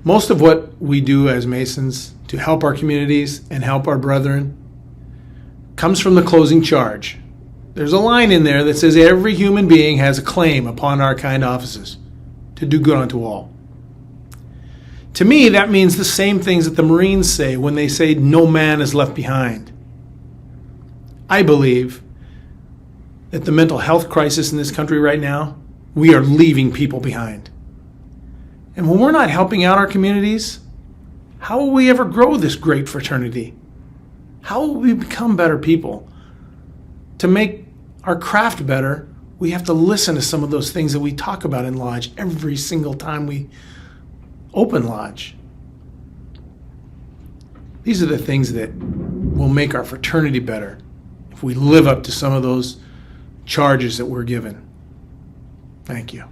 Most of what we do as Masons to help our communities and help our brethren comes from the closing charge. There's a line in there that says every human being has a claim upon our kind offices to do good unto all. To me, that means the same things that the Marines say when they say no man is left behind. I believe that the mental health crisis in this country right now, we are leaving people behind. And when we're not helping out our communities, how will we ever grow this great fraternity? How will we become better people? To make our craft better, we have to listen to some of those things that we talk about in Lodge every single time we open Lodge. These are the things that will make our fraternity better if we live up to some of those charges that we're given. Thank you.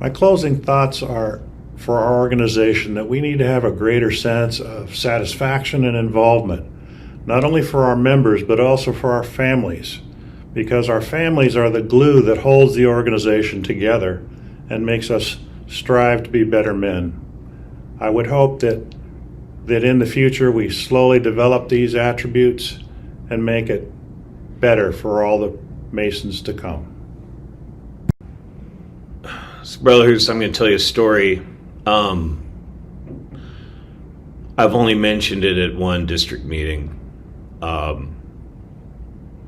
My closing thoughts are for our organization that we need to have a greater sense of satisfaction and involvement, not only for our members, but also for our families, because our families are the glue that holds the organization together and makes us strive to be better men. I would hope that in the future we slowly develop these attributes and make it better for all the Masons to come. So brothers, I'm going to tell you a story. I've only mentioned it at one district meeting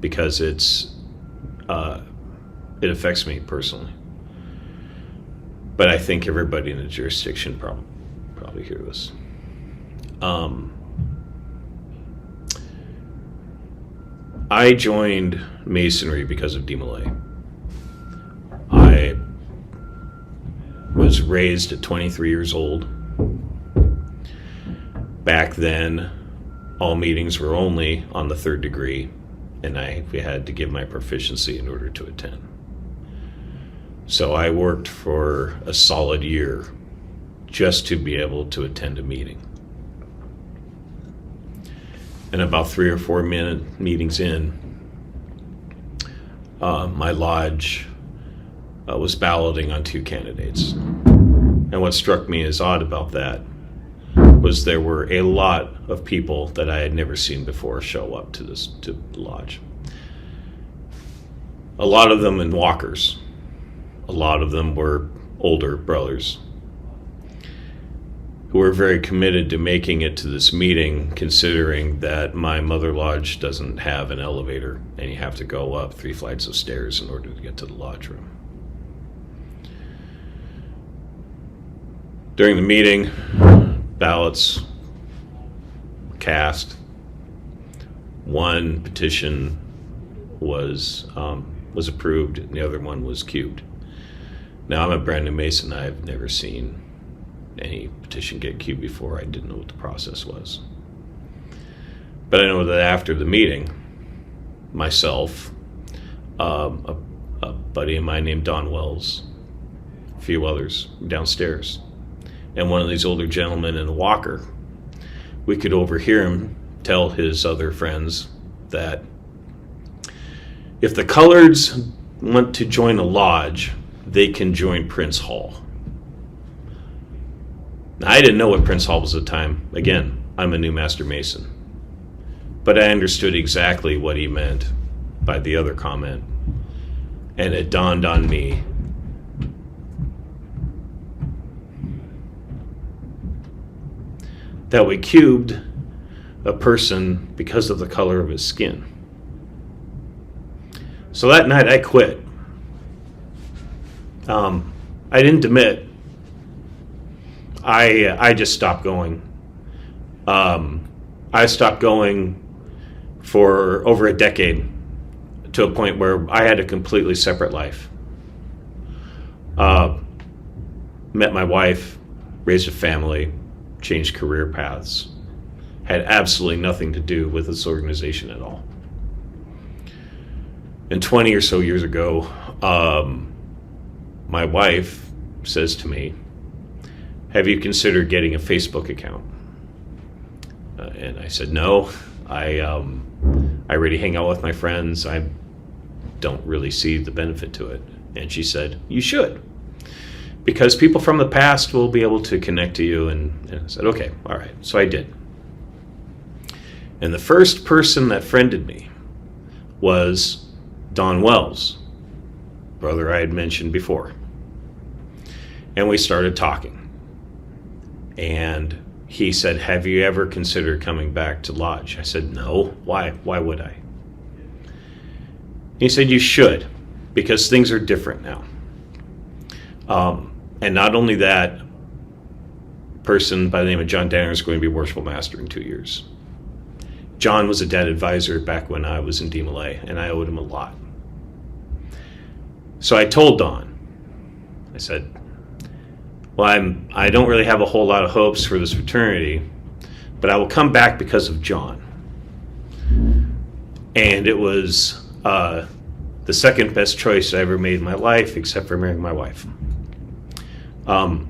because it affects me personally. But I think everybody in the jurisdiction probably hear this. I joined Masonry because of DeMolay. I was raised at 23 years old. Back then, all meetings were only on the third degree, and I had to give my proficiency in order to attend. So I worked for a solid year just to be able to attend a meeting. And about 3 or 4 meetings in, my lodge was balloting on 2 candidates. And what struck me as odd about that was there were a lot of people that I had never seen before show up to the lodge. A lot of them in walkers. A lot of them were older brothers who were very committed to making it to this meeting, considering that my mother lodge doesn't have an elevator and you have to go up 3 flights of stairs in order to get to the lodge room. During the meeting, ballots cast. One petition was approved, and the other one was cubed. Now, I'm a brand new Mason. I've never seen any petition get queued before. I didn't know what the process was. But I know that after the meeting, myself, a buddy of mine named Don Wells, a few others downstairs, and one of these older gentlemen in a walker, we could overhear him tell his other friends that if the coloreds want to join a lodge, they can join Prince Hall. Now, I didn't know what Prince Hall was at the time. Again, I'm a new Master Mason. But I understood exactly what he meant by the other comment. And it dawned on me that we cubed a person because of the color of his skin. So that night I quit. I didn't demit. I just stopped going. I stopped going for over a decade, to a point where I had a completely separate life. Met my wife, raised a family, changed career paths. Had absolutely nothing to do with this organization at all. And 20 or so years ago, my wife says to me, "Have you considered getting a Facebook account?" And I said, "No, I already hang out with my friends. I don't really see the benefit to it." And she said, "You should." because people from the past will be able to connect to you. And I said, okay, all right. So I did. And the first person that friended me was Don Wells, brother I had mentioned before. And we started talking. And he said, have you ever considered coming back to Lodge? I said, no. Why? Why would I? He said, you should, because things are different now. And not only that, person by the name of John Danner is going to be worshipful master in 2 years. John was a dad advisor back when I was in DMLA, and I owed him a lot. So I told Don, I said, well, I don't really have a whole lot of hopes for this fraternity, but I will come back because of John. And it was the second best choice I ever made in my life, except for marrying my wife.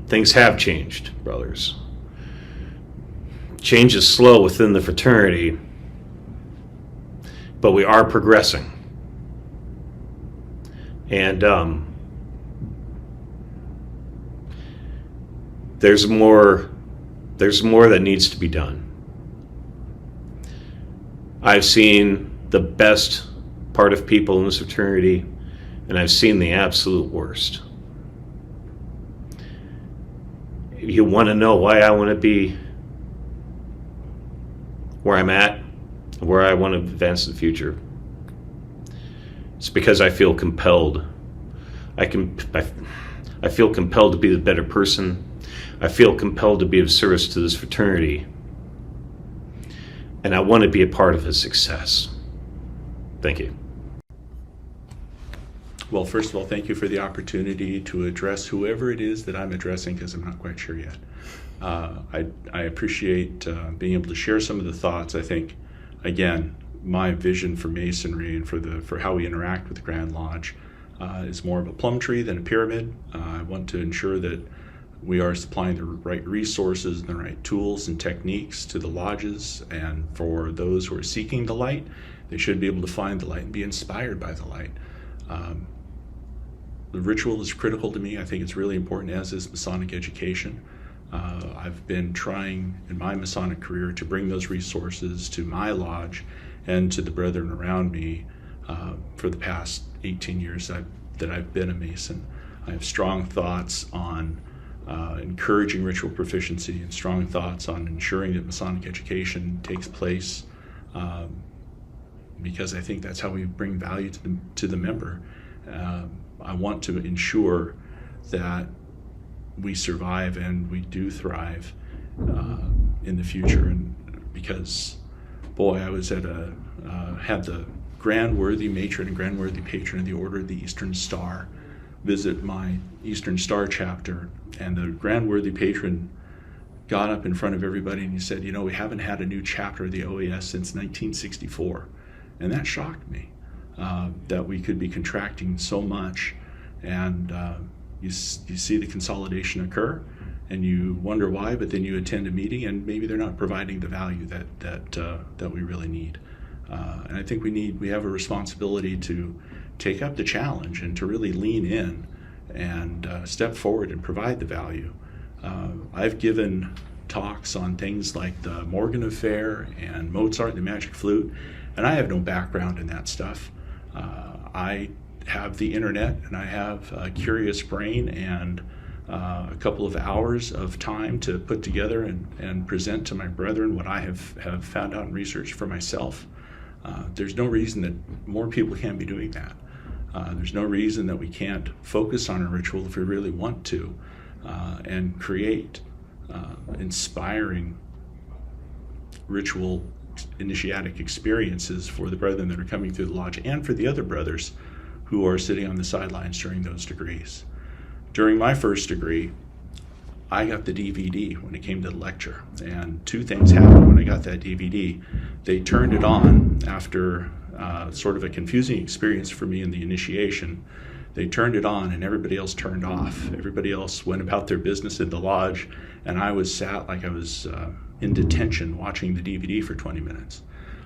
Things have changed, brothers. Change is slow within the fraternity, but we are progressing. And there's more that needs to be done. I've seen the best part of people in this fraternity, and I've seen the absolute worst. You want to know why I want to be where I'm at, where I want to advance in the future? It's because I feel compelled. I feel compelled to be the better person. I feel compelled to be of service to this fraternity. And I want to be a part of its success. Thank you. Well, first of all, thank you for the opportunity to address whoever it is that I'm addressing, because I'm not quite sure yet. I appreciate being able to share some of the thoughts. I think, again, my vision for Masonry and for how we interact with the Grand Lodge is more of a plum tree than a pyramid. I want to ensure that we are supplying the right resources and the right tools and techniques to the lodges, and for those who are seeking the light, they should be able to find the light and be inspired by the light. The ritual is critical to me. I think it's really important, as is Masonic education. I've been trying in my Masonic career to bring those resources to my lodge and to the brethren around me for the past 18 years that I've been a Mason. I have strong thoughts on encouraging ritual proficiency and strong thoughts on ensuring that Masonic education takes place, because I think that's how we bring value to the member. I want to ensure that we survive and we do thrive in the future. And because, boy, I was at had the Grand Worthy Matron and Grand Worthy Patron of the Order of the Eastern Star visit my Eastern Star chapter, and the Grand Worthy Patron got up in front of everybody and he said, you know, we haven't had a new chapter of the OAS since 1964. And that shocked me, that we could be contracting so much, and you see the consolidation occur, and you wonder why, but then you attend a meeting and maybe they're not providing the value that we really need. And I think we have a responsibility to take up the challenge and to really lean in and step forward and provide the value. I've given talks on things like the Morgan Affair and Mozart and the Magic Flute, and I have no background in that stuff. I have the internet, and I have a curious brain and a couple of hours of time to put together and present to my brethren what I have found out and researched for myself. There's no reason that more people can't be doing that. There's no reason that we can't focus on a ritual if we really want to, and create inspiring ritual initiatic experiences for the brethren that are coming through the lodge and for the other brothers who are sitting on the sidelines during those degrees. During my first degree, I got the DVD when it came to the lecture, and two things happened when I got that DVD. They turned it on after sort of a confusing experience for me in the initiation. They turned it on and everybody else turned off. Everybody else went about their business at the lodge, and I was sat like I was in detention watching the DVD for 20 minutes.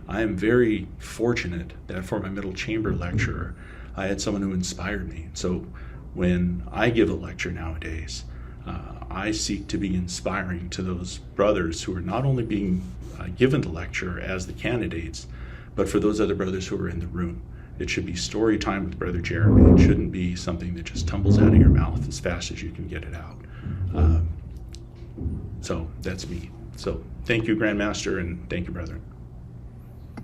I am very fortunate that for my middle chamber lecture, I had someone who inspired me. So when I give a lecture nowadays, I seek to be inspiring to those brothers who are not only being given the lecture as the candidates, but for those other brothers who are in the room. It should be story time with Brother Jeremy. It shouldn't be something that just tumbles out of your mouth as fast as you can get it out. So that's me. So thank you, Grandmaster, and thank you, brethren.